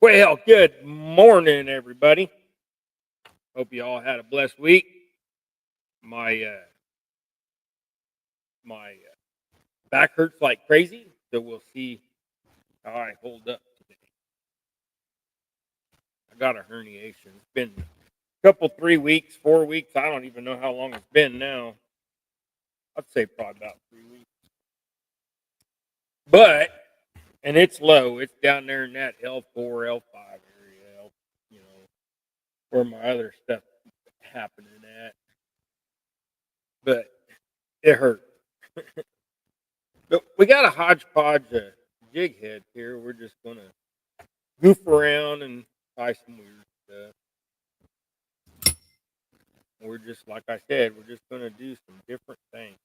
Well, good morning, everybody. Hope you all had a blessed week. My back hurts like crazy, so we'll see how I hold up today. I got a herniation. It's been a couple, 3 weeks, 4 weeks. I don't even know how long it's been now. I'd say probably about 3 weeks. But and it's low. It's down there in that L4, L5 area. You know where my other stuff happening at. But it hurt. But we got a hodgepodge of jig heads here. We're just gonna goof around and try some weird stuff. We're just like I said, we're just gonna do some different things.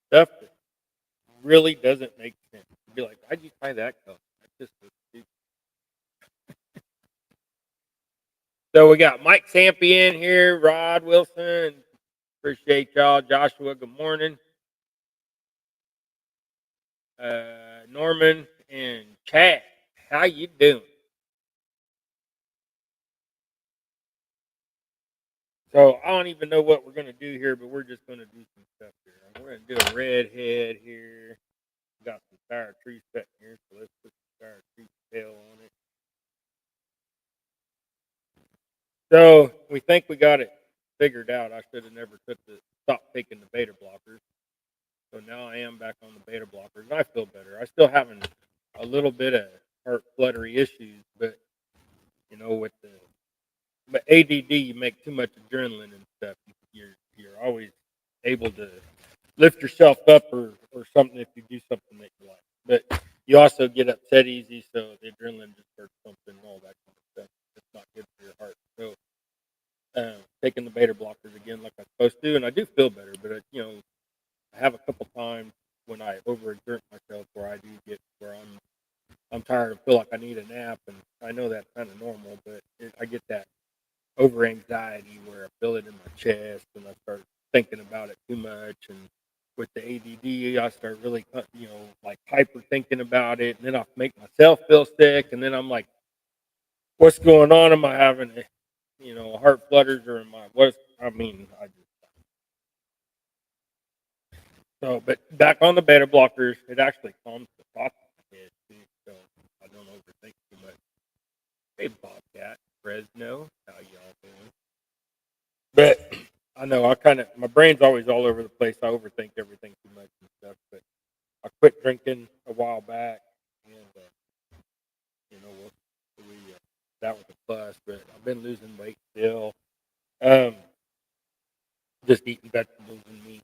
Stuff that really doesn't make sense. You'd be like, why'd you try that color? That's just so stupid. So we got Mike Sampy in here, Rod Wilson. Appreciate y'all. Joshua, good morning. Norman and Chad, how you doing? So I don't even know what we're gonna do here, but we're just gonna do some stuff here. We're gonna do a red head here. We got some sour tree set here, so let's put some sour tree tail on it. So we think we got it figured out. I should have never stopped taking the beta blockers. So now I am back on the beta blockers, and I feel better. I still having a little bit of heart fluttery issues, but with the ADD, you make too much adrenaline and stuff. You're always able to lift yourself up or something if you do something that you like. But you also get upset easy, so the adrenaline just starts pumping and all that kind of stuff. It's not good for your heart. So taking the beta blockers again like I'm supposed to, and I do feel better. But I have a couple times when I overexert myself where I do get where I'm tired and feel like I need a nap, and I know that's kind of normal, but I get that over anxiety where I feel it in my chest and I start thinking about it too much. And with the ADD, I start really, like hyper thinking about it, and then I make myself feel sick. And then I'm like, what's going on? Am I having, heart flutters or am I, what? I mean, I just, so, but back on the beta blockers, it actually calms the thoughts in my head too. So I don't overthink too much. Hey, Bobcat, Fresno, how y'all doing? But I know my brain's always all over the place. I overthink everything too much and stuff. But I quit drinking a while back, and you know, that was a plus. But I've been losing weight still. Um, just eating vegetables and meat,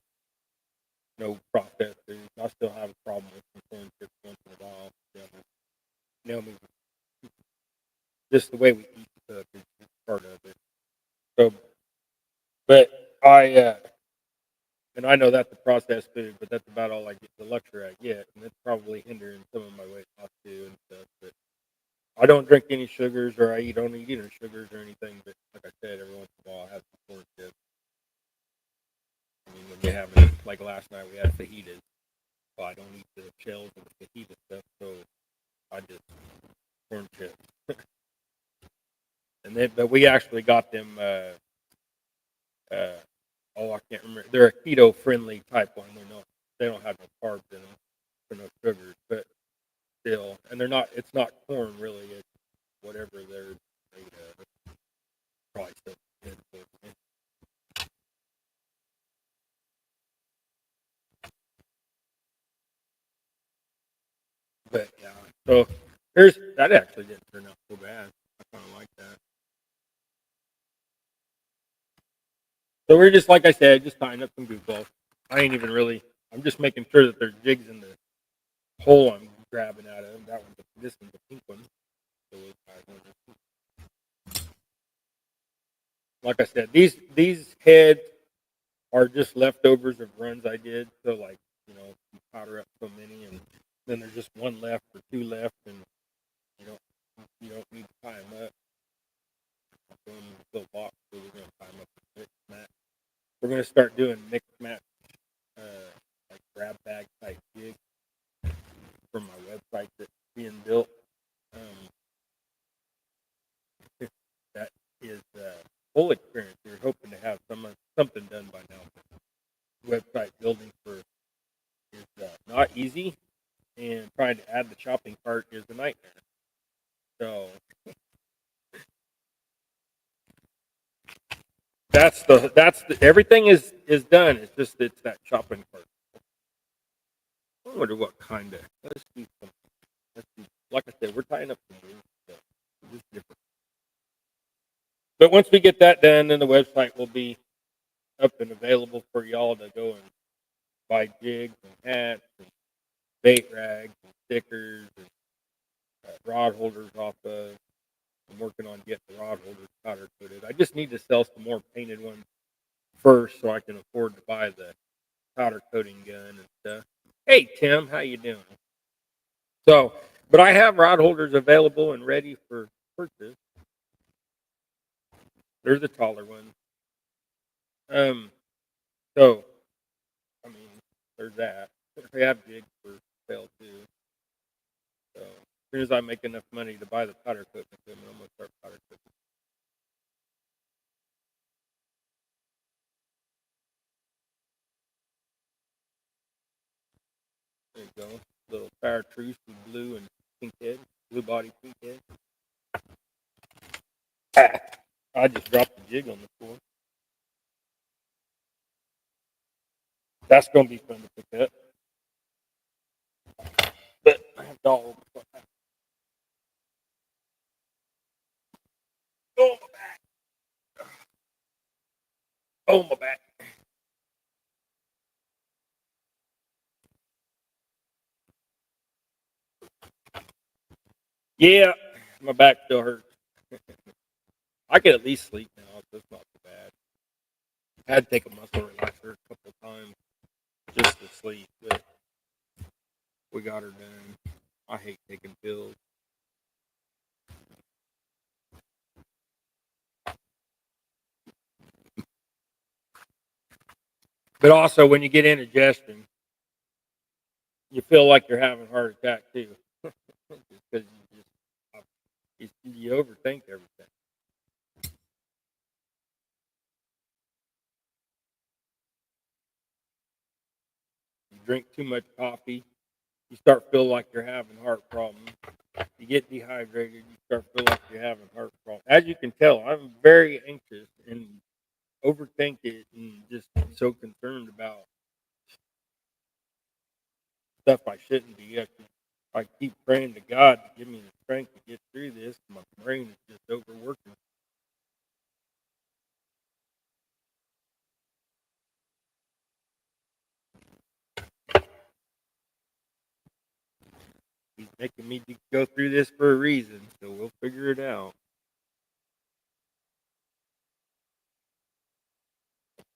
no processed foods. I still have a problem with some corn chips once in a while. Me, just the way we eat the food is part of it. So, but and I know that's a processed food, but that's about all I get the luxury I get, and it's probably hindering some of my weight loss too and stuff. But I don't drink any sugars, or don't eat any sugars or anything. But like I said, every once in a while I have some corn chips. I mean, when you have it, like last night we had fajitas. Well, I don't eat the shells and the fajita stuff, so I just corn chips. And then, but we actually got them. I can't remember. They're a keto friendly type one. They don't have no carbs in them or no sugars, but still, and they're not. It's not corn really. It's whatever they're made of. Probably still good for me. But yeah, so here's that actually didn't turn out so bad. I kind of like that. So we're just like I said, just tying up some goofballs. I ain't even really. I'm just making sure that there's jigs in the hole I'm grabbing out of. This one's a pink one. So like I said, these heads are just leftovers of runs I did. So like you powder up so many, and then there's just one left or two left, and you don't you don't need to tie them up. Put them in a little box, so we're gonna tie them up with mix mat. We're gonna start doing mix mat, like grab bag type gigs from my website that's being built. Um, easy, and trying to add the shopping cart is a nightmare. So that's the everything is done. It's that shopping cart. I wonder what kind of. Let's do some. Let's do, like I said, we're tying up some weird stuff. Just different. But once we get that done, then the website will be up and available for y'all to go and buy jigs and hats and bait rags and stickers and rod holders off of. I'm working on getting the rod holders powder coated. I just need to sell some more painted ones first so I can afford to buy the powder coating gun and stuff. Hey Tim, how you doing? So, but I have rod holders available and ready for purchase. There's a taller one. Um, so I mean, there's that. We have jigs for sale too. So as soon as I make enough money to buy the powder coating equipment, I'm gonna start powder coating. There you go. Little chartreuse with blue and pink head, blue body, pink head. I just dropped the jig on the floor. That's gonna be fun to pick up. But I have dogs. Oh my back. Oh my back. Yeah, my back still hurts. I can at least sleep now, so it's not too bad. I had to take a muscle relaxer a couple of times just to sleep, but we got her done. I hate taking pills. But also, when you get indigestion, you feel like you're having a heart attack too, because you overthink everything. You drink too much coffee, you start feeling like you're having heart problems. You get dehydrated, you start feeling like you're having heart problems. As you can tell, I'm very anxious and overthink it, and just so concerned about stuff I shouldn't be. I keep praying to God to give me the strength to get through this. My brain is just overworking. He's making me go through this for a reason, so we'll figure it out.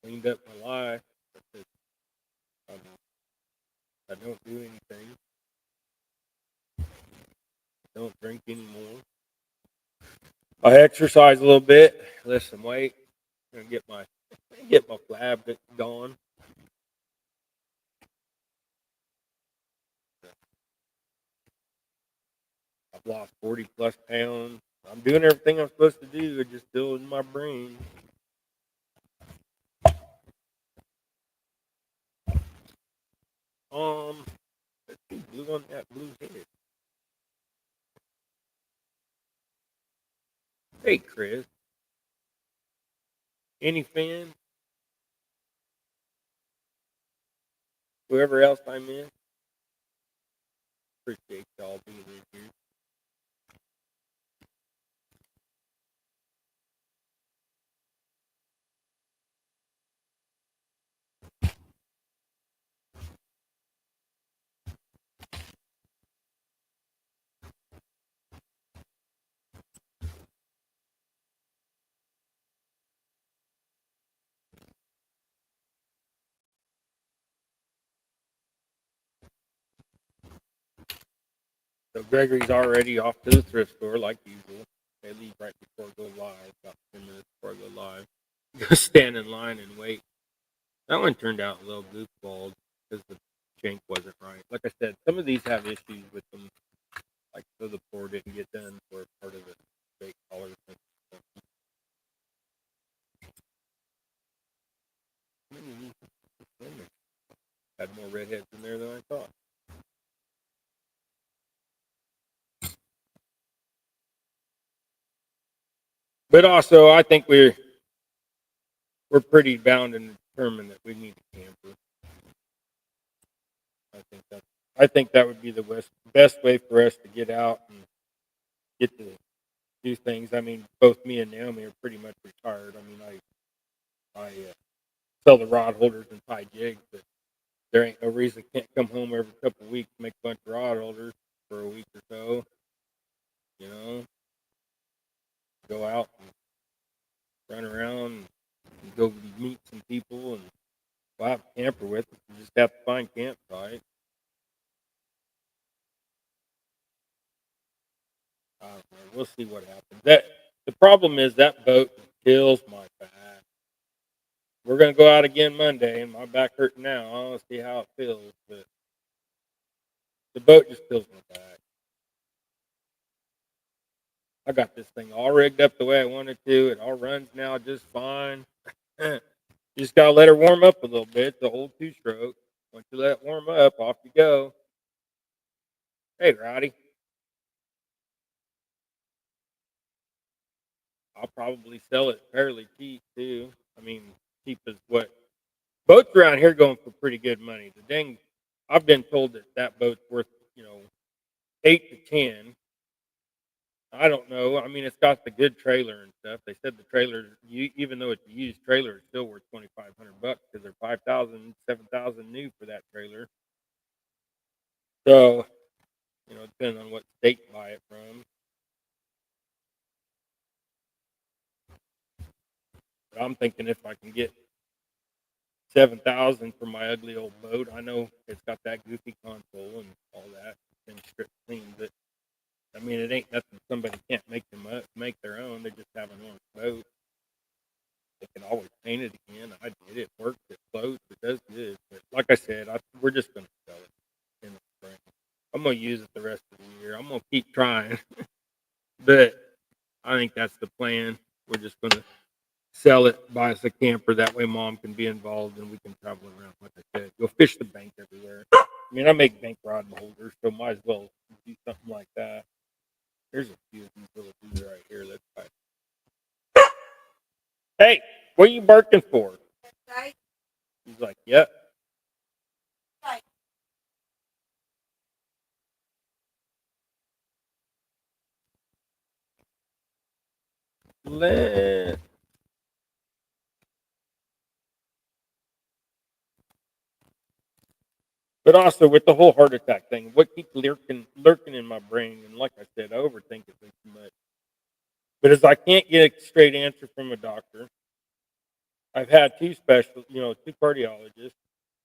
Cleaned up my life. I I don't do anything. Don't drink anymore. I exercise a little bit, lift some weight, and get my flab going. I've lost 40 plus pounds. I'm doing everything I'm supposed to do. It's just still in my brain. Um, let's see, blue on that blue head. Hey, Chris. Any fan? Whoever else I'm in. Appreciate y'all being in here. So Gregory's already off to the thrift store like usual. They leave right before I go live, about 10 minutes before I go live. Go stand in line and wait. That one turned out a little goofballed because the shank wasn't right. Like I said, some of these have issues with them. Like so the pour didn't get done for part of the bait collar thing. Had more redheads in there than I thought. But also, I think we're pretty bound and determined that we need a camper. I think that I think that would be the best way for us to get out and get to do things. I mean, both me and Naomi are pretty much retired. I mean, I sell the rod holders and tie jigs, but there ain't no reason I can't come home every couple of weeks, make a bunch of rod holders for a week or so. You know, go out and run around and go meet some people and go have a camper with us. You just have to find campsite. I don't know. We'll see what happens. That the problem is that boat kills my back. We're gonna go out again Monday, and my back hurting now. I want to see how it feels, but the boat just kills my back. I got this thing all rigged up the way I wanted to. It all runs now just fine. You just gotta let her warm up a little bit. It's the old two-stroke. Once you let it warm up, off you go. Hey, Roddy, I'll probably sell it fairly cheap too. I mean, cheap as what boats around here going for pretty good money. The dang, I've been told that that boat's worth 8 to 10. I don't know. I mean, it's got the good trailer and stuff. They said the trailer, even though it's a used trailer, it's still worth $2,500 because they're 5,000, 7,000 new for that trailer. So, depending on what state you buy it from. But I'm thinking if I can get 7,000 for my ugly old boat, I know it's got that goofy console and all that thing stripped clean. But I mean, it ain't nothing somebody can't make their own. They just have an orange boat. They can always paint it again. I did it. Works. It floats. It does good. But like I said, we're just going to sell it in the spring. I'm going to use it the rest of the year. I'm going to keep trying. But I think that's the plan. We're just going to sell it, buy us a camper. That way Mom can be involved and we can travel around, like I said. Go fish the bank everywhere. I mean, I make bank rod holders, so might as well do something like that. There's a few of these little dudes right here. Let's try. Hey, what are you barking for? He's like, yep. Let. But also with the whole heart attack thing, what keeps lurking in my brain, and like I said, I overthink it way too much. But as I can't get a straight answer from a doctor, I've had two cardiologists.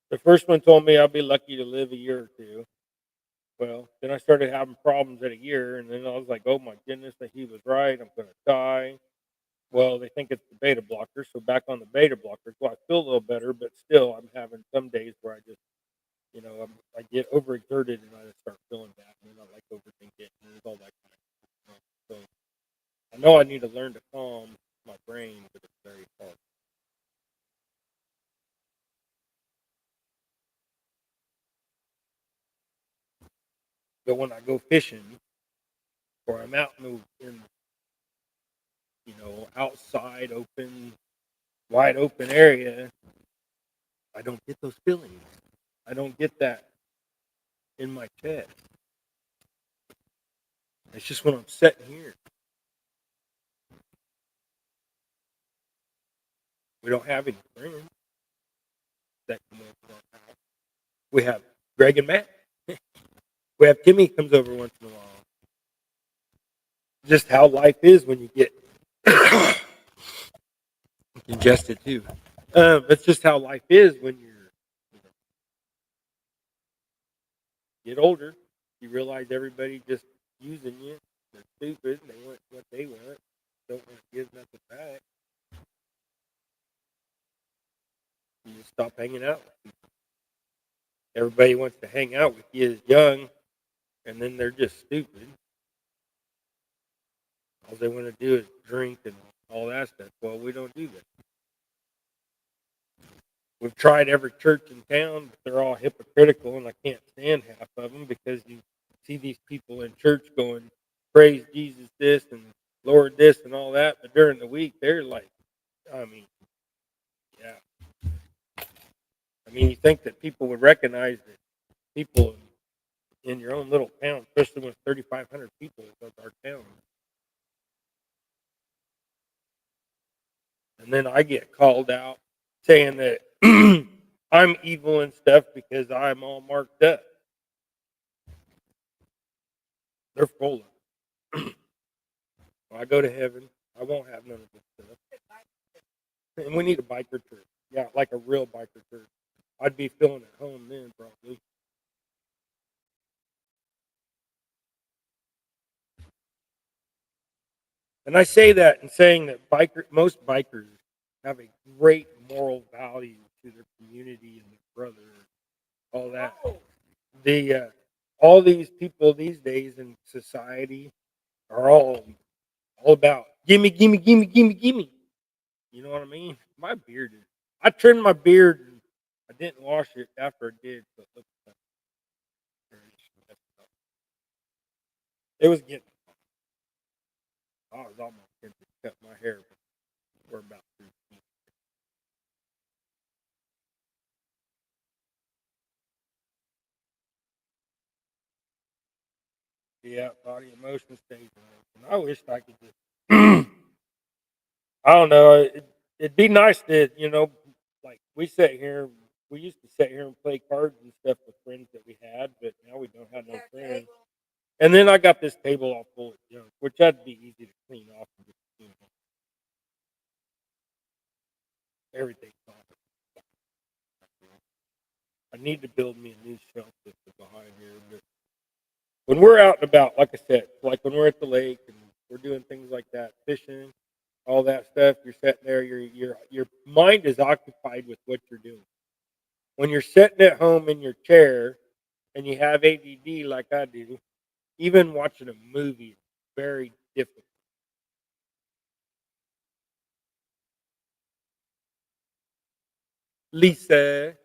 The first one told me I'll be lucky to live a year or two. Well, then I started having problems at a year, and then I was like, oh my goodness, that he was right. I'm going to die. Well, they think it's the beta blocker, so back on the beta blockers. Well, I feel a little better, but still, I'm having some days where I just, I get overexerted and I just start feeling bad, and then I like overthink it, and there's all that kind of stuff. So I know I need to learn to calm my brain, but it's very hard. But when I go fishing, or I'm out in outside, wide open area, I don't get those feelings. I don't get that in my chest. It's just when I'm sitting here. We don't have any friends that come over to our house. We have Greg and Matt. We have Timmy comes over once in a while. Just how life is when you get congested too. That's just how life is when you know, get older. You realize everybody just using you. They're stupid. They want what they want. Don't want to give nothing back. You just stop hanging out. Everybody wants to hang out with you as young, and then they're just stupid. All they want to do is drink and all that stuff. Well, we don't do that. We've tried every church in town, but they're all hypocritical, and I can't stand half of them because you see these people in church going, "Praise Jesus," this, and lowered this and all that, but during the week they're like, I mean, yeah, I mean, you think that people would recognize that people in your own little town, especially with 3,500 people, that's our town. And then I get called out saying that I'm evil and stuff because I'm all marked up. They're full of it. When I go to heaven, I won't have none of this stuff. And we need a biker church. Yeah, like a real biker church. I'd be feeling at home then, probably. And I say that in saying that most bikers have a great moral value to their community and their brother, all that. The all these people these days in society are all about gimme, gimme, gimme, gimme, gimme. You know what I mean? My beard is. I trimmed my beard and I didn't wash it after I did, so it looks like it was getting. I was almost tempted to cut my hair, but we're about through. Yeah, body emotion stage. And I wished I could just. I don't know. It'd be nice to, like we used to sit here and play cards and stuff with friends that we had, but now we don't have no friends. And then I got this table all full of junk, which that'd be easy to clean off and just, everything's off. I need to build me a new shelf system behind here. But when we're out and about, like I said, like when we're at the lake and we're doing things like that, fishing, all that stuff, you're sitting there, your mind is occupied with what you're doing. When you're sitting at home in your chair and you have ADD like I do, even watching a movie is very difficult. Lisa,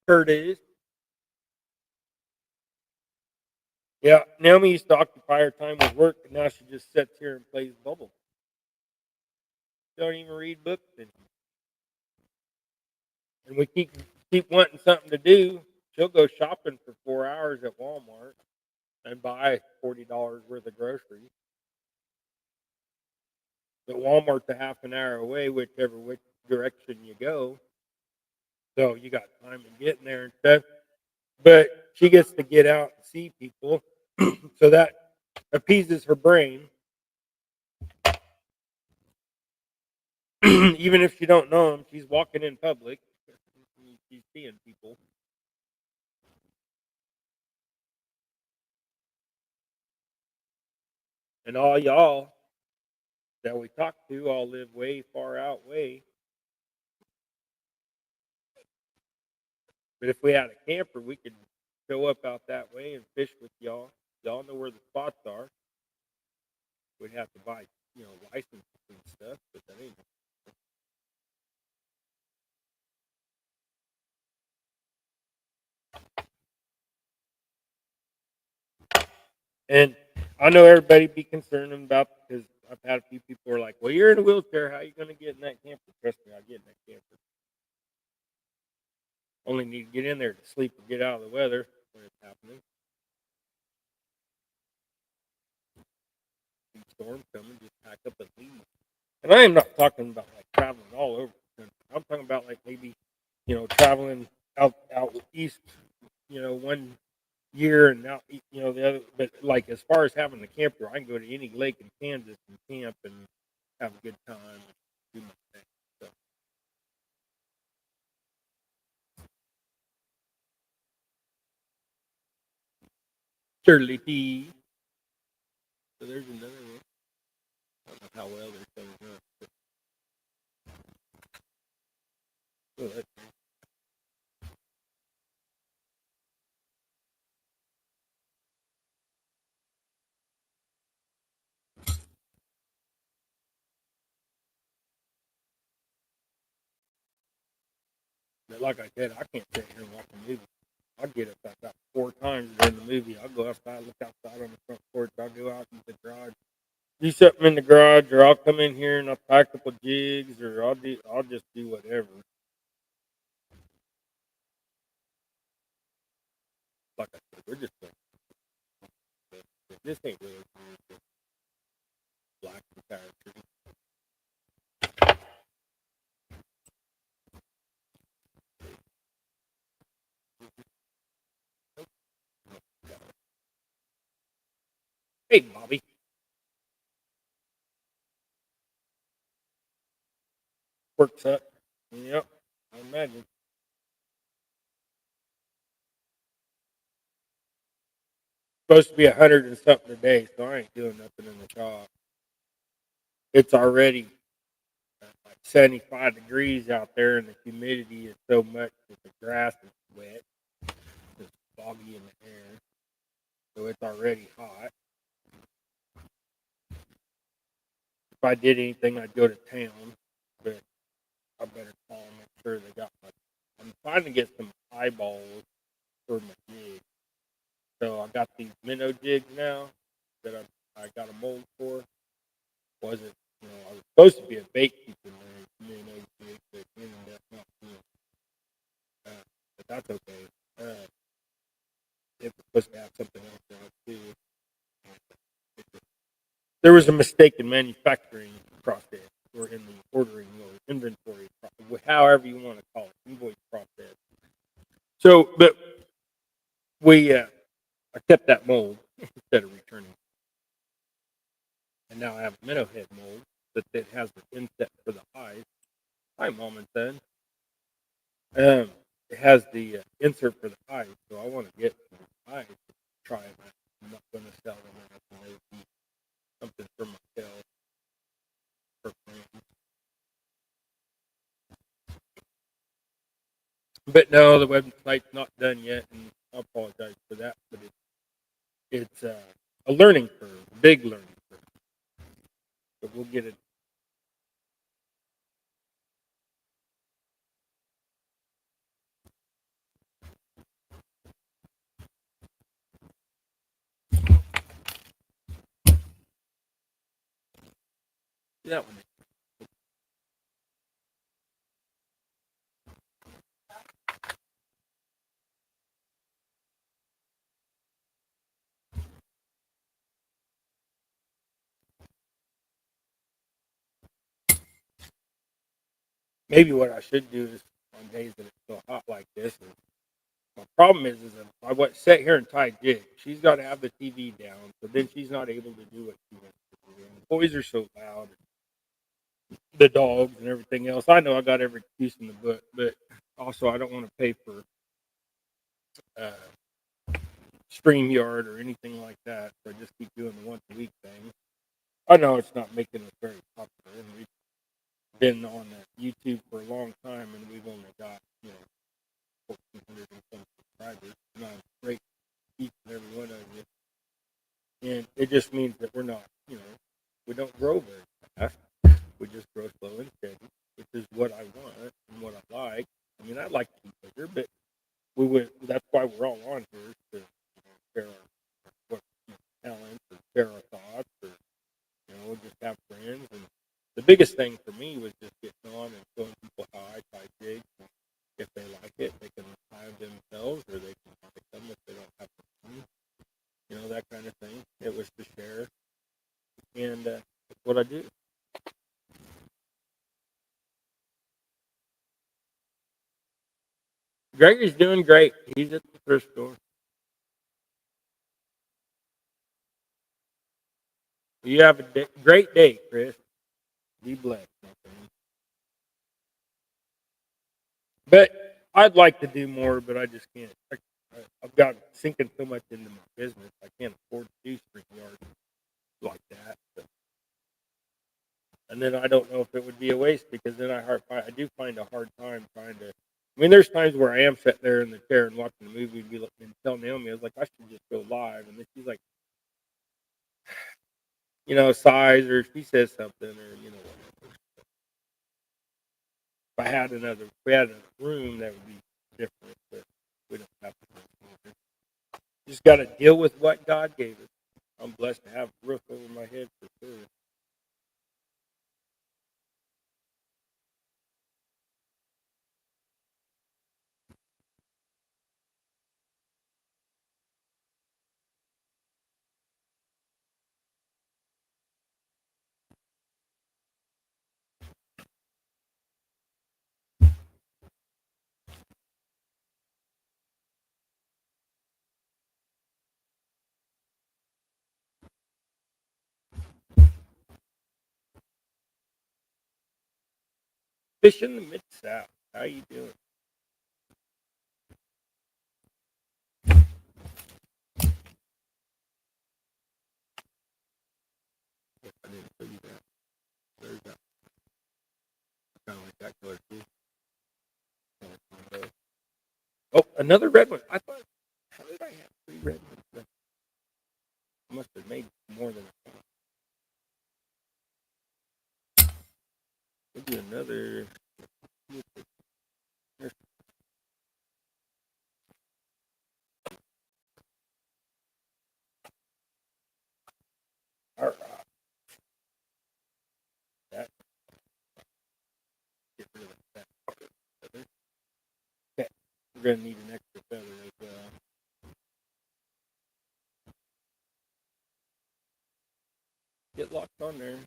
Curtis, yeah, Naomi used to occupy her time with work, and now she just sits here and plays bubble. Don't even read books anymore. And we keep wanting something to do. She'll go shopping for 4 hours at Walmart and buy $40 worth of groceries. But Walmart's a half an hour away, which direction you go. So you got time to get in there and stuff. But she gets to get out and see people, so that appeases her brain. Even if she don't know them, she's walking in public. She's seeing people, and all y'all that we talk to all live way far out way. But if we had a camper, we could show up out that way and fish with y'all. Y'all know where the spots are. We'd have to buy, licenses and stuff, but that ain't. And I know everybody be concerned about because I've had a few people who are like, "Well, you're in a wheelchair. How are you going to get in that camper?" Trust me, I get in that camper. Only need to get in there to sleep or get out of the weather when it's happening. Storm coming, just pack up and leave. And I am not talking about like traveling all over the country. I'm talking about like maybe, traveling out east, 1 year and out, the other. But like as far as having the camper, I can go to any lake in Kansas and camp and have a good time and do my thing. So Shirley T. So there's another one. I don't know how well they're showing up. Oh, but like I said, I can't sit here and watch a movie. I'll get up about 4 times during the movie. I'll go outside, look outside on the front porch. I'll go out in the garage, do something in the garage, or I'll come in here and I'll pack a couple jigs, or I'll just do whatever. Like I said, we're just going. This ain't really black and character. Hey, Bobby, works up. Yep, I imagine. Supposed to be 100 and something a day, so I ain't doing nothing in the shop. It's already like 75 degrees out there, and the humidity is so much that the grass is wet. It's foggy in the air, so it's already hot. If I did anything, I'd go to town, but I better call and make sure they got my. I'm trying to get some eyeballs for my jig. So I got these minnow jigs now that I got a mold for. Wasn't I was supposed to be a bait keeper minnow jig, but ended up not doing. But that's okay. Uh, it was supposed to have something else in it too. There was a mistake in manufacturing process, or in the ordering or inventory, however you want to call it, invoice process. So, but I kept that mold instead of returning, and now I have a minnow head mold that has the inset for the eyes. Hi, mom and son. It has the insert for the eyes, so I want to get some eyes to try them out. I'm not going to sell them out. It would be something for myself, for friends. But no, the website's not done yet, and I apologize for that. But it's a learning curve, a big learning curve. But we'll get it. That one. Maybe what I should do is on days that it's so hot like this. My problem is that I sit here and tie jigs. She's got to have the TV down, so then she's not able to do what she wants to do. And the boys are so loud, the dogs and everything else. I know I got every excuse in the book, but also I don't want to pay for uh, StreamYard or anything like that. So I just keep doing the once a week thing. I know it's not making us very popular, and we've been on YouTube for a long time, and we've only got 1,400 and some subscribers. And I'm great each and every one of you. And it just means that we're not, we don't grow very fast. We just grow slow and steady, which is what I want and what I like. I mean, I'd like to be bigger, but we would. That's why we're all on here to share our what talents, or share our thoughts, or just have friends. And the biggest thing for me was just getting on and showing people how I tie jigs. And if they like it, they can tie them themselves, or they can buy them if they don't have the money. That kind of thing. It was to share, and that's what I do. Gregory's doing great. He's at the thrift store. You have a great day, Chris. Be blessed, my friend. But I'd like to do more, but I just can't. I've got sinking so much into my business, I can't afford to do StreamYard like that. And then I don't know if it would be a waste, because then I do find a hard time trying to. I mean, there's times where I am sitting there in the chair and watching the movie and tell Naomi, I was like, I should just go live. And then she's like, size, or she says something, or, whatever. If we had another room, that would be different, but we don't have to. You just got to deal with what God gave us. I'm blessed to have a roof over my head for sure. Fish in the Mid South. How you doing? I didn't show you that. There's that. Kind of like that color too. Oh, another red one. I thought, how did I have 3 red ones? I must have made more than I thought. Maybe another. All right. That. Get rid of that feather. Okay. We're going to need an extra feather as well. Get locked on there.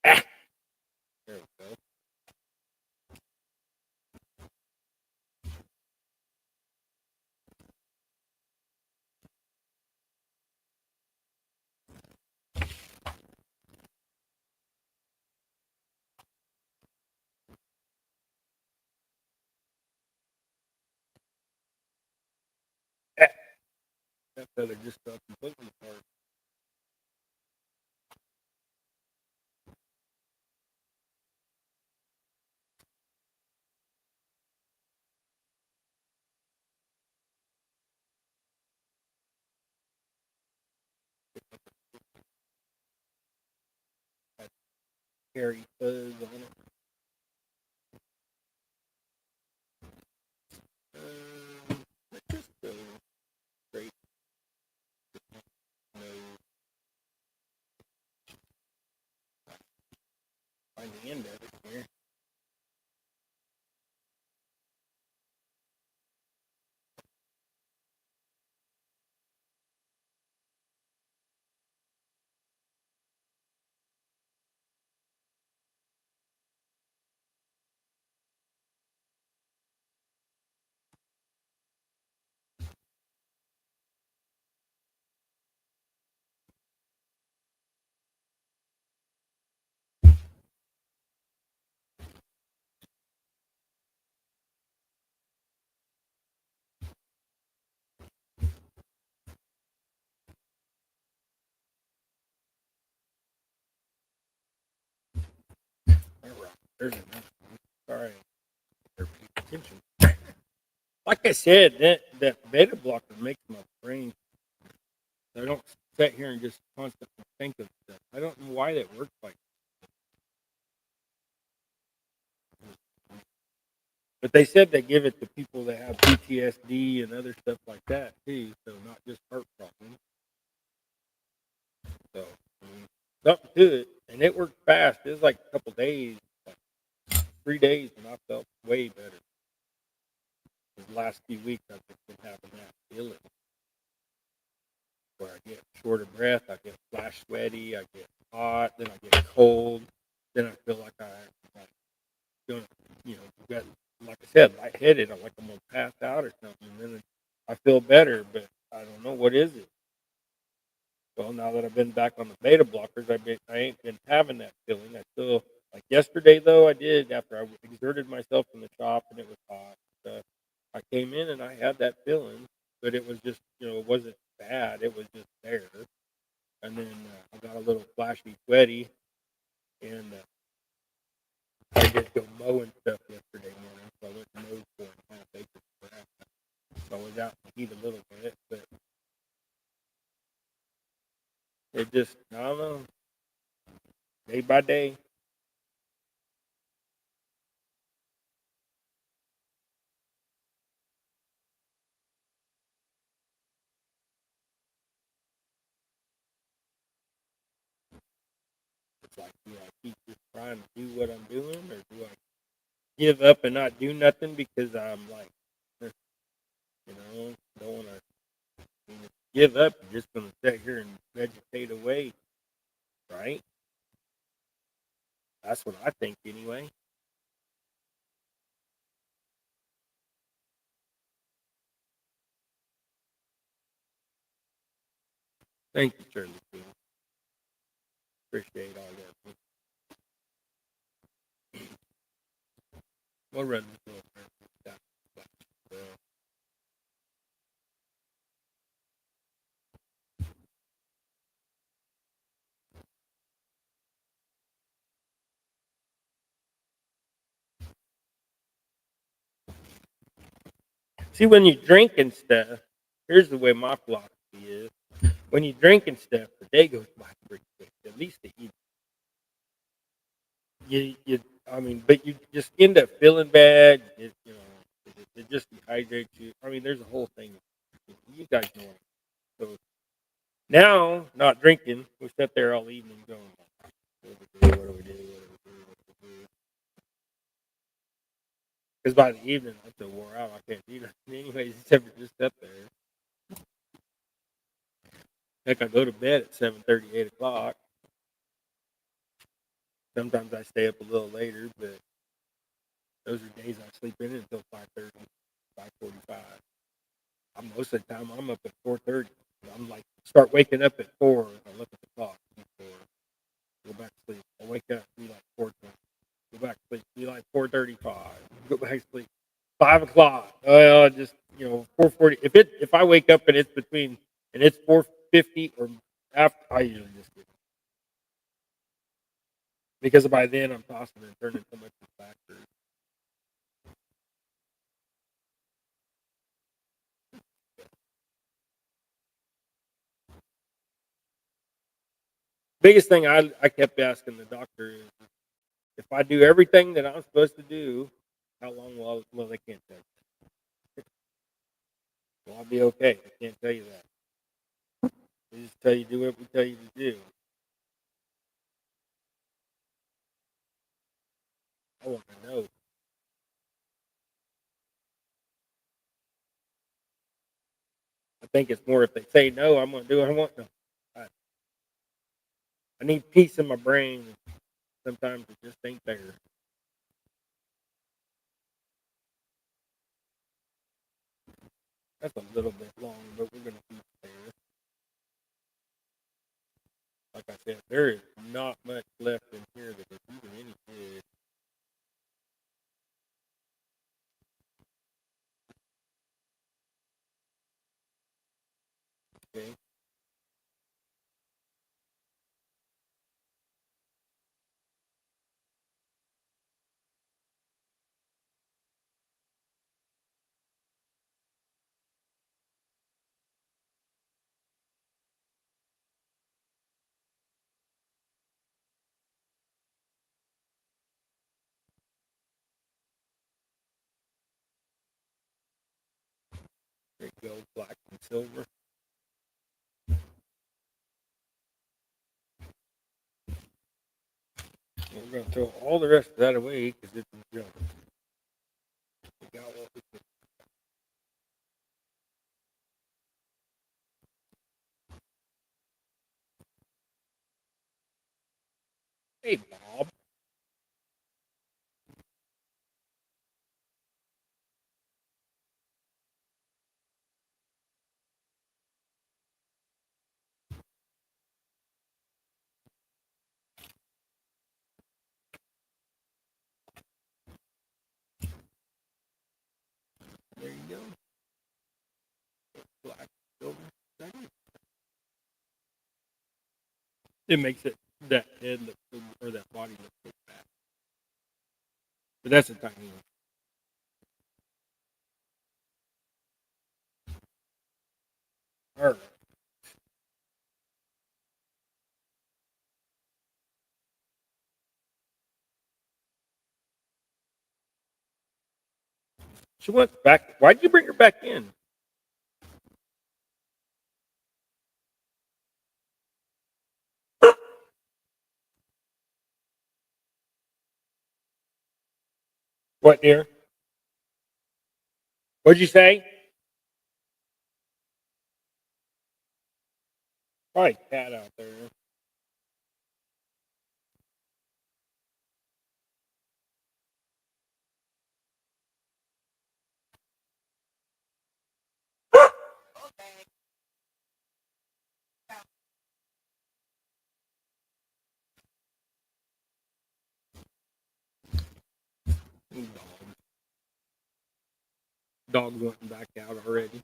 Ah! There we go. Ah! That feather just fell completely apart. Had hairy fuzz on it. Let's just go straight. No, find the end of it here. All right. There's another one. Sorry. Better pay attention. Like I said, that beta blocker makes my brain. I don't sit here and just constantly think of stuff. I don't know why that works like. But they said they give it to people that have PTSD and other stuff like that too, so not just heart problems. So I mean, something to it, and it worked fast. It was like a couple days, like 3 days, and I felt way better. The last few weeks, I've just been having that feeling where I get short of breath, I get flash sweaty, I get hot, then I get cold, then I feel like like gonna, got, like I said, lightheaded. I'm like I'm gonna pass out or something. And then I feel better, but I don't know what is it. Well, now that I've been back on the beta blockers, I ain't been having that feeling. I still like yesterday though. I did after I exerted myself in the shop and it was hot. I came in and I had that feeling, but it was just it wasn't bad. It was just there. And then I got a little flashy sweaty, and I did go mowing stuff yesterday morning. So I went and mowed 4.5 acres of grass. So I was out in the heat a little bit, but it just I don't know, day by day. Like, do I keep just trying to do what I'm doing, or do I give up and not do nothing because I'm like, don't want to give up? You're just going to sit here and vegetate away, right? That's what I think anyway. Thank you, Shirley. Appreciate all that. We'll run this little thing. See, when you drink and stuff, here's the way my philosophy is. When you drink and stuff, the day goes by pretty quick. At least the evening. I mean, but you just end up feeling bad. It just dehydrates you. I mean, there's a whole thing. You guys know it. So now, not drinking, we sit there all evening going, what do we do? Because by the evening, I'm so wore out, I can't do nothing anyways, except for just sit there. Heck, I go to bed at 7:30, 8 o'clock. Sometimes I stay up a little later, but those are days I sleep in until 5:30, 5:45. Most of the time, I'm up at 4:30. I'm like, start waking up at 4. I look at the clock. 4, go back to sleep. I wake up, be like 4:20. Go back to sleep, be like 4:35. Go back to sleep. 5 o'clock. Just 4:40. If I wake up and it's 4:50 or after, I usually just get it. Because by then I'm tossing and turning so much faster. Biggest thing I kept asking the doctor is, if I do everything that I'm supposed to do, how long will they can't tell you. Well, I'll be okay. I can't tell you that. They just tell you do what we tell you to do. I want to know. I think it's more if they say no, I'm going to do what I want. No, I, I need peace in my brain. Sometimes it just ain't there. That's a little bit long, but we're going to keep it there. Like I said, there is not much left in here that is even any good. Okay. There you go, black and silver. We're going to throw all the rest of that away because it's junk. We got what we can. Hey, Bob. There you go. Black, silver. It makes that head look or that body look so fat. But that's a tiny one. All right. She went back. Why'd you bring her back in? What, dear? What'd you say? Probably cat out there. Dog went back out already.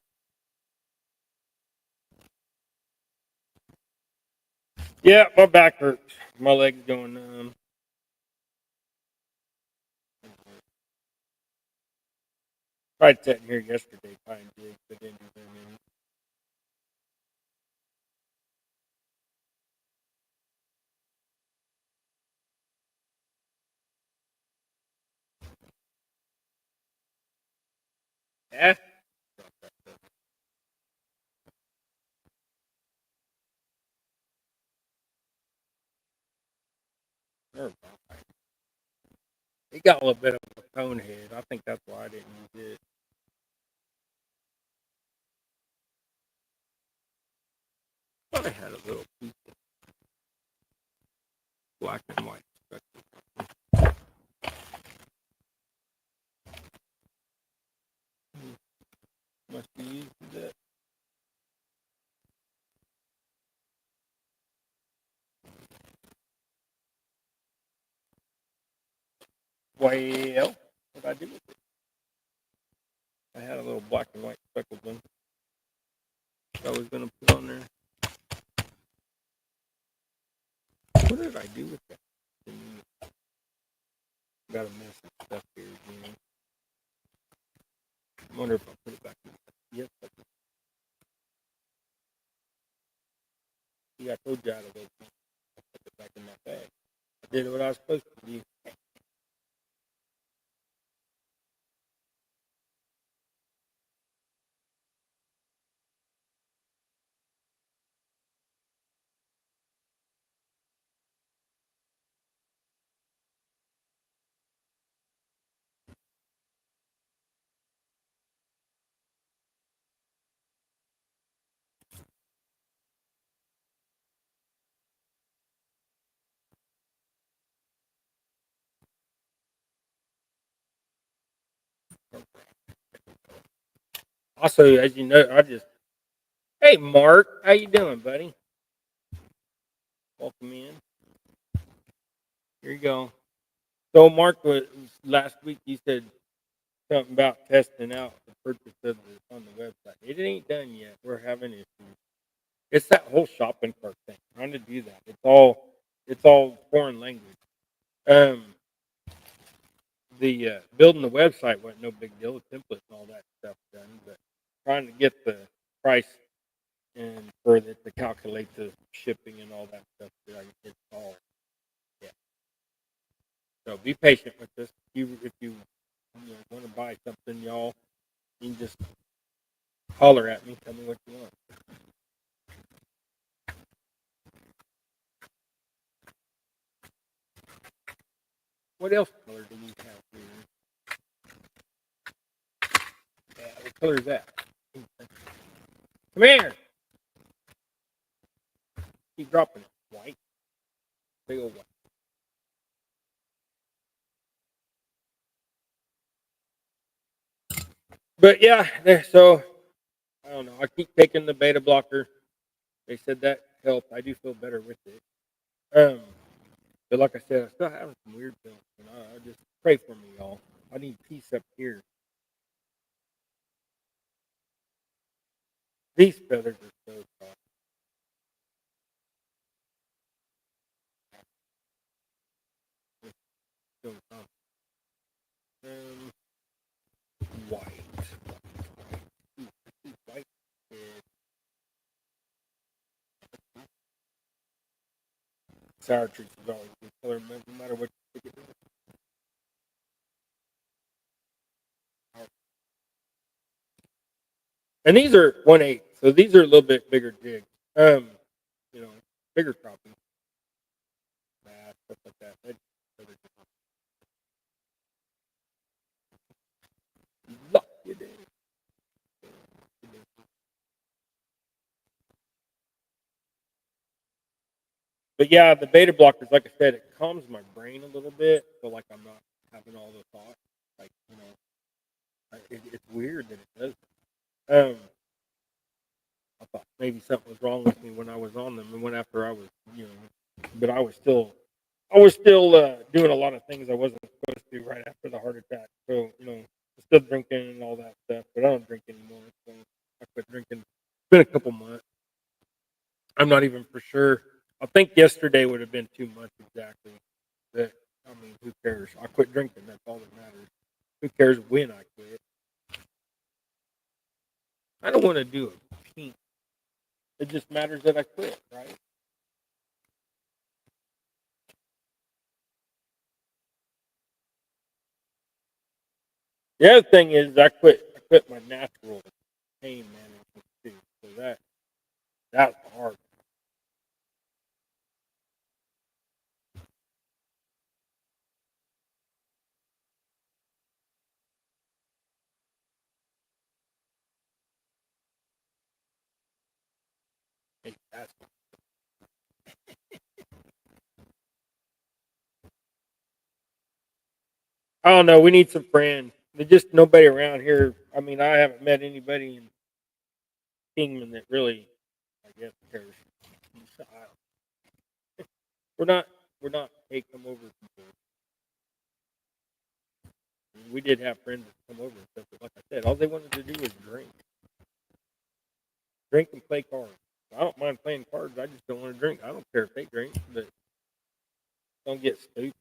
Yeah, my back hurts. My leg's going numb. Tried sitting here yesterday playing jigs, but didn't do very many. Yeah. He got a little bit of a cone head. I think that's why I didn't use it. Thought I had a little piece of black and white. Must be used for that. Well, what I do with it? I had a little black and white speckled one. I was gonna put on there. What did I do with that? Got a mess of stuff here again. I wonder if I'll put it back in. Yep. Yeah, I told you I had to go put it back in my bag. I did what I was supposed to do. Also, as you know, hey Mark, how you doing, buddy? Welcome in. Here you go. So Mark was last week. He said something about testing out the purchase of the on the website. It ain't done yet. We're having issues. It's that whole shopping cart thing. Trying to do that. It's all foreign language. Um, the building the website wasn't no big deal. The templates and all that stuff done, but trying to get the price and for it to calculate the shipping and all that stuff so I can get it all. Yeah. So be patient with this. If you want to buy something, y'all, you can just holler at me. Tell me what you want. What else color do we have here? Yeah, what color is that? Come here. Keep dropping it. White. Big old white. But yeah, so I don't know. I keep taking the beta blocker. They said that helped. I do feel better with it. But like I said, I still having some weird feelings. And I just pray for me, y'all. I need peace up here. These feathers are so soft. So soft. Um, white. White. And sour treats is always a good color, no matter what you stick it in. And these are 1/8, so these are a little bit bigger jigs. Um, you know, bigger crappie, stuff like that. Lock you down. But yeah, the beta blockers, like I said, it calms my brain a little bit, so like I'm not having all the thoughts. Like it's weird that it does. Um, I thought maybe something was wrong with me when I was on them, and when after I was, but I was still doing a lot of things I wasn't supposed to right after the heart attack. So still drinking and all that stuff, but I don't drink anymore. So I quit drinking. It's been a couple months. I'm not even for sure. I think yesterday would have been 2 months exactly. But I mean, who cares? I quit drinking. That's all that matters. Who cares when I quit? I don't want to do a pink. It just matters that I quit, right? The other thing is I quit. I quit my natural pain management too. So that's hard. That's, I don't know. We need some friends. There's just nobody around here. I mean, I haven't met anybody in Kingman that really, I guess, cares. So we're not. We're not. Hey, come over. People. We did have friends that come over and stuff, but like I said, all they wanted to do was drink and play cards. I don't mind playing cards. I just don't want to drink. I don't care if they drink, but don't get stupid.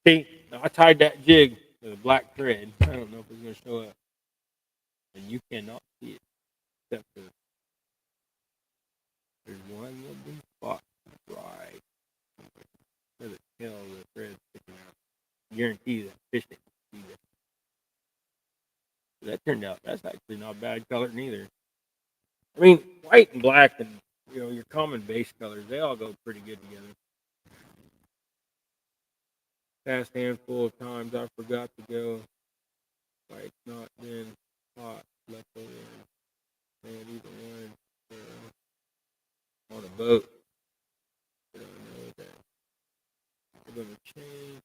See, I tied that jig with a black thread. I don't know if it's going to show up, and you cannot see it except for there's one little spot right where the tail of the thread sticking out. Guarantee that fish ain't see that. That turned out that's actually not bad color neither. I mean, white and black and your common base colors, they all go pretty good together. Past handful of times I forgot to go. Like not been hot left over and either one on a boat. But I know that we're gonna change.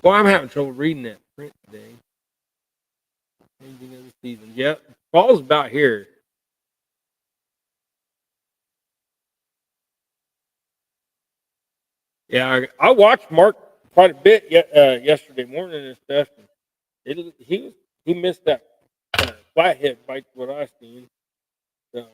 Well, I'm having trouble reading that print today. Changing of the season. Yep. Fall's about here. Yeah, I watched Mark quite a bit yesterday morning and stuff. He missed that flathead bite what I seen. So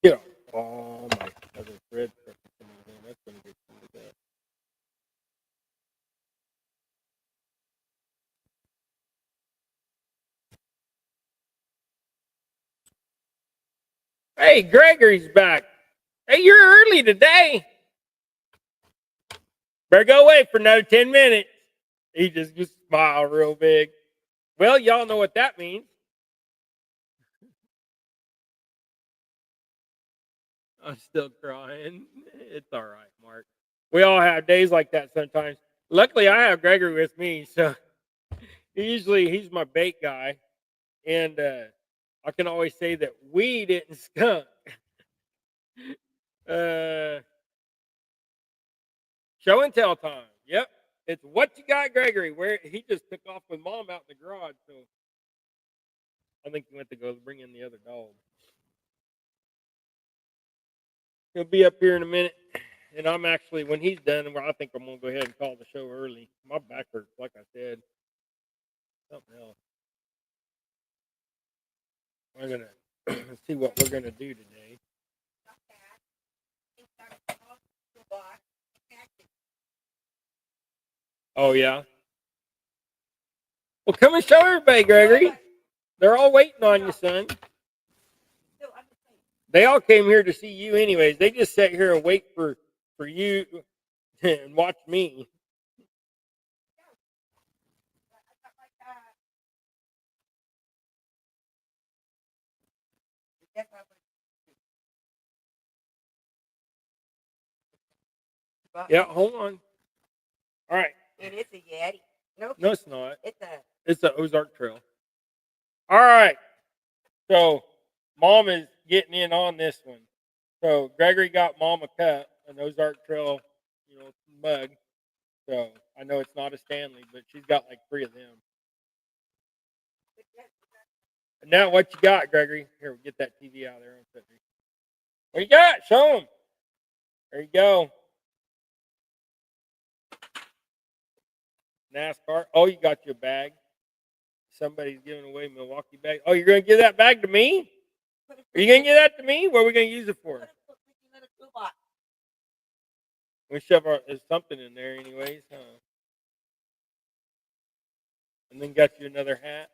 yeah. Oh my other thread coming in. That's gonna get some of that. Hey, Gregory's back. Hey, you're early today. Better go away for another 10 minutes. He just smiled real big. Well, y'all know what that means. I'm still crying. It's all right, Mark. We all have days like that sometimes. Luckily, I have Gregory with me, so he's my bait guy, and I can always say that we didn't skunk. Uh, show and tell time. Yep, it's what you got, Gregory. Where he just took off with mom out in the garage, so I think he went to go bring in the other dog. He'll be up here in a minute. And I'm actually, when he's done, well, I think I'm going to go ahead and call the show early. My back hurts, like I said. Something else. We're going to see what we're going to do today. Oh, yeah? Well, come and show everybody, Gregory. They're all waiting on you, son. They all came here to see you, anyways. They just sat here and wait for you and watch me. Yeah, hold on. All right. It is a Yeti. Nope. No, it's not. It's the Ozark Trail. All right. So, Mom is getting in on this one. So, Gregory got Mom a cup, an Ozark Trail, mug. So, I know it's not a Stanley, but she's got like 3 of them. And now, what you got, Gregory? Here, we'll get that TV out there. What you got? Show them. There you go. NASCAR. Oh, you got your bag. Somebody's giving away Milwaukee bag. Oh, you're going to give that bag to me? Are you going to give that to me? What are we going to use it for? We shove there's something in there anyways, huh? And then got you another hat.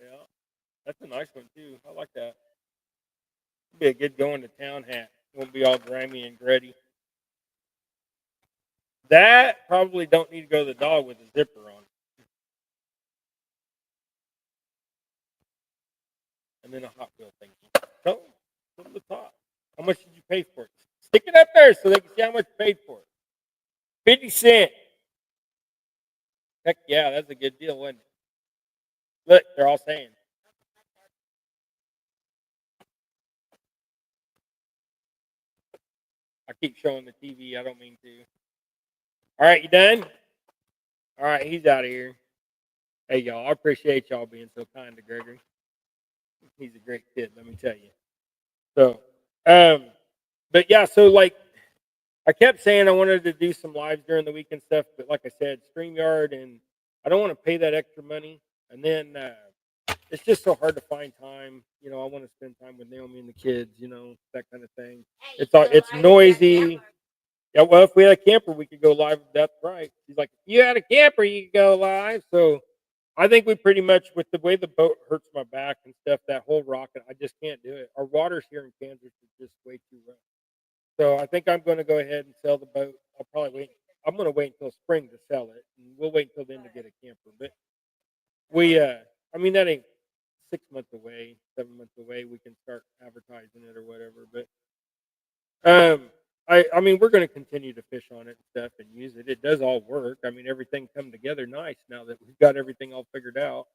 Yeah. That's a nice one too. I like that. It'd be a good going to town hat. Won't be all grimy and gritty. That probably don't need to go to the dog with a zipper on it. And then a Hot Wheel thing. So, from the top. How much did you pay for it? Stick it up there so they can see how much you paid for it. 50 cents. Heck yeah, that's a good deal, wasn't it? Look, they're all saying. I keep showing the TV. I don't mean to. All right, you done? All right, he's out of here. Hey, y'all, I appreciate y'all being so kind to Gregory. He's a great kid, let me tell you. So, but yeah, so like I kept saying I wanted to do some lives during the week and stuff, but like I said, StreamYard, and I don't want to pay that extra money. And then it's just so hard to find time. I want to spend time with Naomi and the kids, that kind of thing. It's noisy. Yeah, well, if we had a camper, we could go live. That's right. She's like, if you had a camper, you could go live. So I think we pretty much, with the way the boat hurts my back and stuff, that whole rocket, I just can't do it. Our waters here in Kansas is just way too rough. So I think I'm going to go ahead and sell the boat. I'll probably wait. I'm going to wait until spring to sell it, and we'll wait until then to get a camper. But I mean, that ain't 6 months away, 7 months away. We can start advertising it or whatever. But I mean, we're going to continue to fish on it and stuff and use it. It does all work. I mean, everything come together nice now that we've got everything all figured out.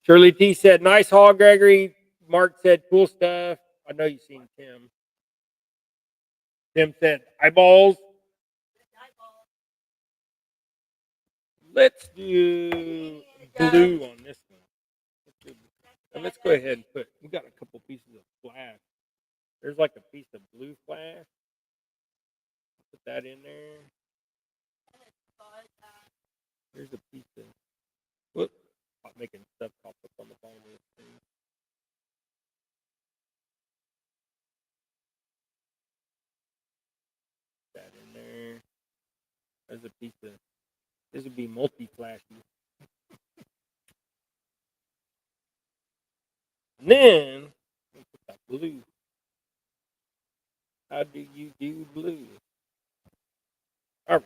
Shirley T said, "Nice haul, Gregory." Mark said, "Cool stuff." I know you've seen Tim. Tim said, "Eyeballs." Let's do blue on this one. And let's go ahead and we got a couple pieces of flash. There's like a piece of blue flash. Put that in there. There's a piece of, whoop, I'm making stuff pop up on the bottom of this thing. That in there. There's a piece of, this would be multi-flashy. And then, put that blue. How do you do blue? All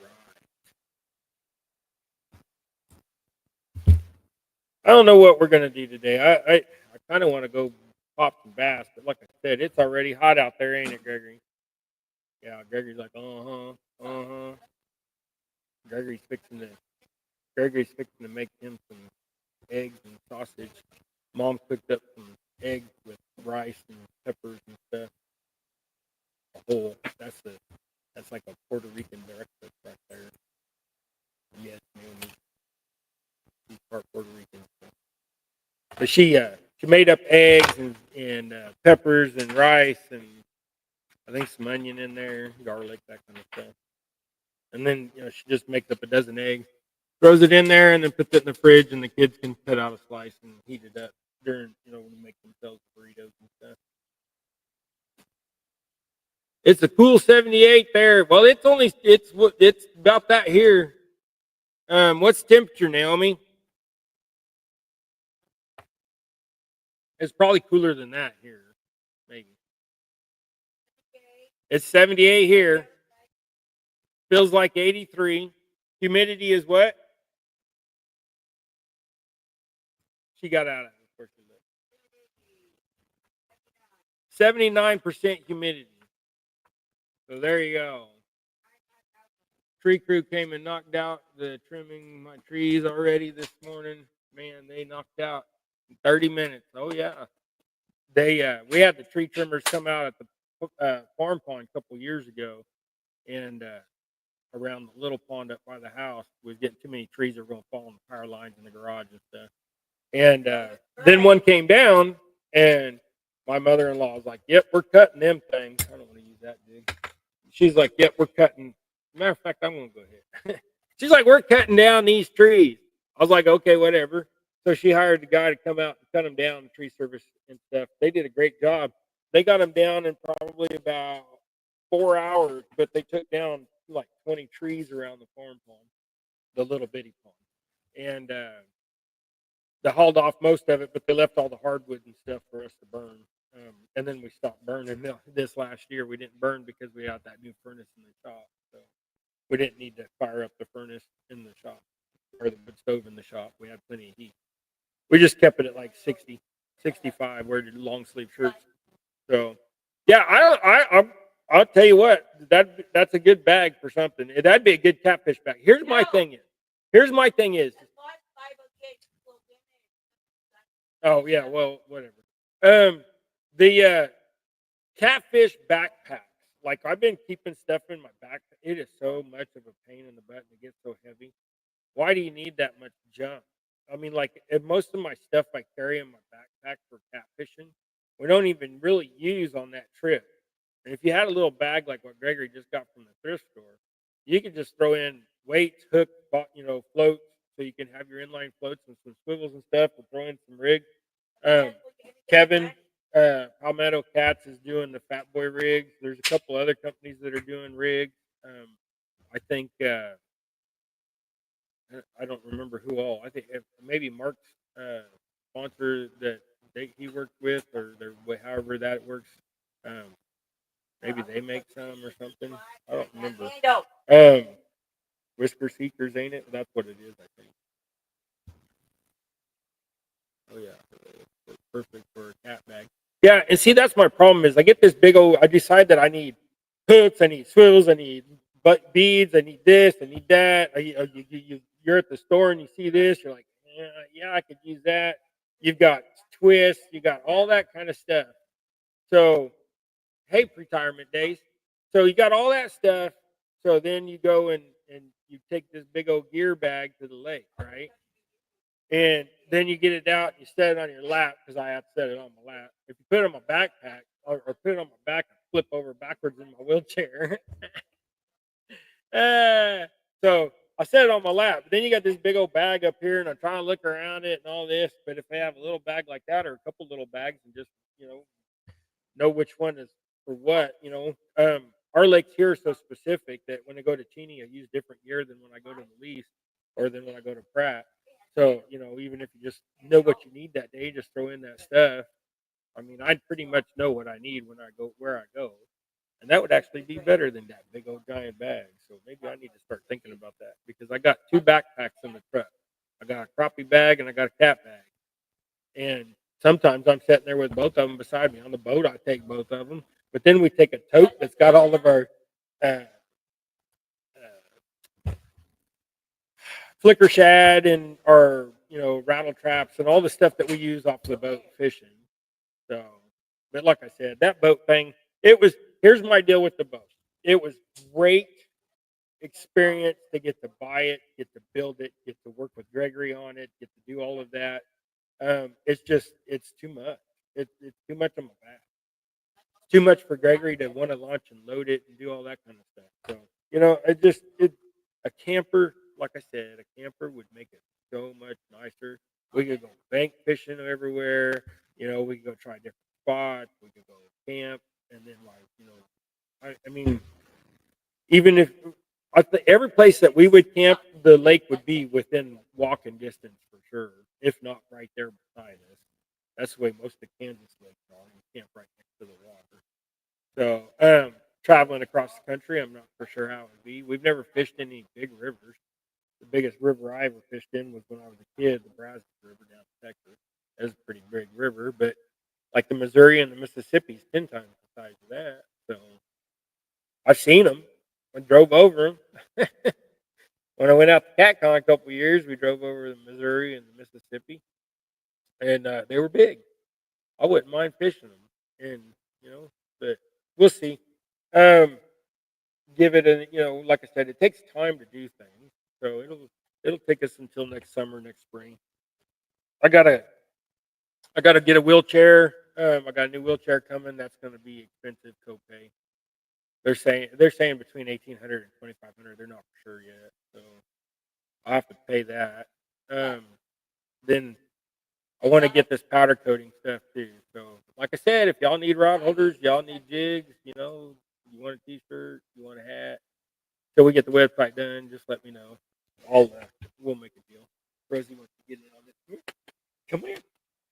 right. I don't know what we're gonna do today. I kind of want to go pop some bass, but like I said, it's already hot out there, ain't it, Gregory? Yeah, Gregory's like, uh-huh. Gregory's fixing to Gregory's fixing to make him some eggs and sausage. Mom cooked up some eggs with rice and peppers and stuff. That's like a Puerto Rican breakfast right there. Yes, man, she's part Puerto Rican. But she made up eggs and peppers and rice and I think some onion in there, garlic, that kind of stuff. And then she just makes up a dozen eggs, throws it in there, and then puts it in the fridge, and the kids can cut out a slice and heat it up during when they make themselves burritos and stuff. It's a cool 78 there. Well, it's about that here. What's the temperature, Naomi? It's probably cooler than that here, maybe. It's 78 here. Feels like 83. Humidity is what? She got out of it, of course. 79% humidity. So there you go. Tree crew came and knocked out the trimming my trees already this morning. Man, they knocked out in 30 minutes. Oh yeah. They we had the tree trimmers come out at the farm pond a couple years ago, and around the little pond up by the house was getting too many trees that were going to fall on the power lines in the garage and stuff. And then one came down, and my mother-in-law was like, "Yep, we're cutting them things." I don't want to use that, dude. She's like, "Yep, we're cutting." Matter of fact, I'm gonna go ahead. She's like, "We're cutting down these trees." I was like, "Okay, whatever." So she hired the guy to come out and cut them down, the tree service and stuff. They did a great job. They got them down in probably about 4 hours, but they took down like 20 trees around the farm pond, the little bitty pond, and they hauled off most of it, but they left all the hardwood and stuff for us to burn. And then we stopped burning this last year. We didn't burn because we had that new furnace in the shop, so we didn't need to fire up the furnace in the shop or the wood stove in the shop. We had plenty of heat. We just kept it at like 60, 65. Wear long sleeve shirts. So yeah, I'll tell you what, that's a good bag for something. That'd be a good catfish bag. Here's my thing is. Here's my thing is. Oh yeah, well whatever. The catfish backpacks. Like I've been keeping stuff in my backpack. It is so much of a pain in the butt and it gets so heavy. Why do you need that much junk? I mean, like most of my stuff I carry in my backpack for catfishing, we don't even really use on that trip. And if you had a little bag like what Gregory just got from the thrift store, you could just throw in weights, hooks, floats, so you can have your inline floats and some swivels and stuff, and throw in some rigs. Um, Kevin, Palmetto Cats is doing the Fat Boy rigs. There's a couple other companies that are doing rigs. I think I don't remember who all. I think maybe Mark's sponsor that he worked with, or however that works. Um, maybe they make some or something. I don't remember. Um, Whisker Seekers, ain't it? That's what it is, I think. Oh yeah, it's perfect for a cat bag. Yeah, and see that's my problem is I get this big old. I decide that I need hooks, I need swivels, I need butt beads, I need this, I need that. You're at the store and you see this, you're like, yeah, I could use that. You've got twists, you got all that kind of stuff. So, hey, retirement days. So you got all that stuff. So then you go and you take this big old gear bag to the lake, right? And then you get it out, you set it on your lap because I have to set it on my lap. If you put it on my backpack or put it on my back, I flip over backwards in my wheelchair. uh, so I set it on my lap. But then you got this big old bag up here, and I'm trying to look around it and all this. But if they have a little bag like that or a couple little bags and just, know which one is for what, our lakes here are so specific that when I go to Cheney, I use different gear than when I go to the Lease or than when I go to Pratt. So, even if you just know what you need that day, just throw in that stuff. I mean, I pretty much know what I need when I go where I go. And that would actually be better than that big old giant bag. So maybe I need to start thinking about that because I got two backpacks in the truck. I got a crappie bag and I got a cat bag. And sometimes I'm sitting there with both of them beside me. On the boat, I take both of them. But then we take a tote that's got all of our uh, flicker shad and our, rattle traps and all the stuff that we use off the boat fishing. So, but like I said, that boat thing, here's my deal with the boat. It was great experience to get to buy it, get to build it, get to work with Gregory on it, get to do all of that. It's too much. It's too much on my back. It's too much for Gregory to want to launch and load it and do all that kind of stuff. So, a camper, like I said, a camper would make it so much nicer. We could go bank fishing everywhere. We could go try different spots. We could go camp, and then I mean, even if every place that we would camp, the lake would be within walking distance for sure, if not right there beside us. That's the way most of Kansas lakes are. You camp right next to the water. So, traveling across the country, I'm not for sure how it would be. We've never fished any big rivers. The biggest river I ever fished in was when I was a kid, the Brazos River down in Texas. That's a pretty big river, but like the Missouri and the Mississippi is 10 times the size of that. So, I've seen them. I drove over them. When I went out to CatCon a couple of years, we drove over the Missouri and the Mississippi, and they were big. I wouldn't mind fishing them, and but we'll see. Um, Give it a like I said, it takes time to do things, so it'll take us until next summer, next spring. I gotta I gotta get a wheelchair. I got a new wheelchair coming. That's going to be expensive copay. They're saying between 1,800 and 2,500. They're not for sure yet, so I have to pay that. Um, then I want to get this powder coating stuff too. So, like I said, if y'all need rod holders, y'all need jigs, you want a T-shirt, you want a hat. So we get the website done. Just let me know. We'll make a deal. Rosie wants to get in on this. Come here,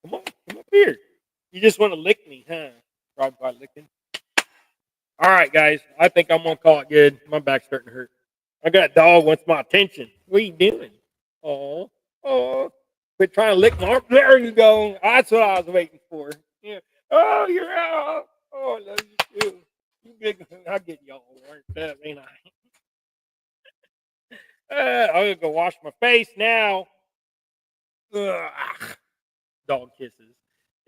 come on, come up here. You just want to lick me, huh? Probably by licking. All right, guys. I think I'm gonna call it good. My back's starting to hurt. I got a dog wants my attention. What are you doing? Oh, oh. Quit trying to lick my arm. There you go. That's what I was waiting for. Yeah. Oh, you're out. Oh, I love you too. You big. I'll get y'all worked up, ain't I? I'm gonna go wash my face now. Ugh. Dog kisses.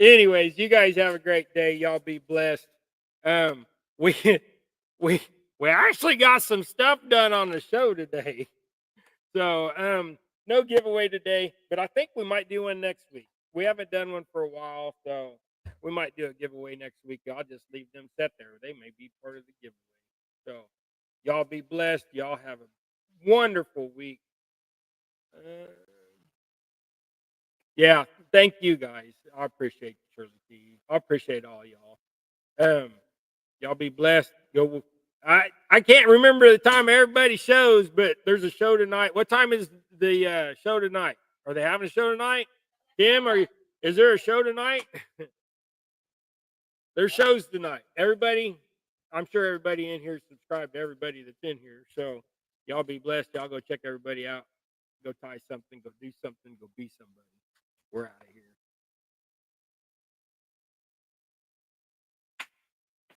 Anyways, you guys have a great day. Y'all be blessed. Um, we we we actually got some stuff done on the show today. So no giveaway today, but I think we might do one next week. We haven't done one for a while, so we might do a giveaway next week. I'll just leave them set there. They may be part of the giveaway. So y'all be blessed. Y'all have a wonderful week. Uh, yeah, thank you guys. I appreciate you, Shirley T. I appreciate all y'all. Y'all be blessed. Go. I can't remember the time everybody shows, but there's a show tonight. What time is the show tonight? Are they having a show tonight? Kim, is there a show tonight? There's shows tonight. Everybody, I'm sure everybody in here subscribed to everybody that's in here. So y'all be blessed. Y'all go check everybody out. Go tie something. Go do something. Go be somebody. We're out of here.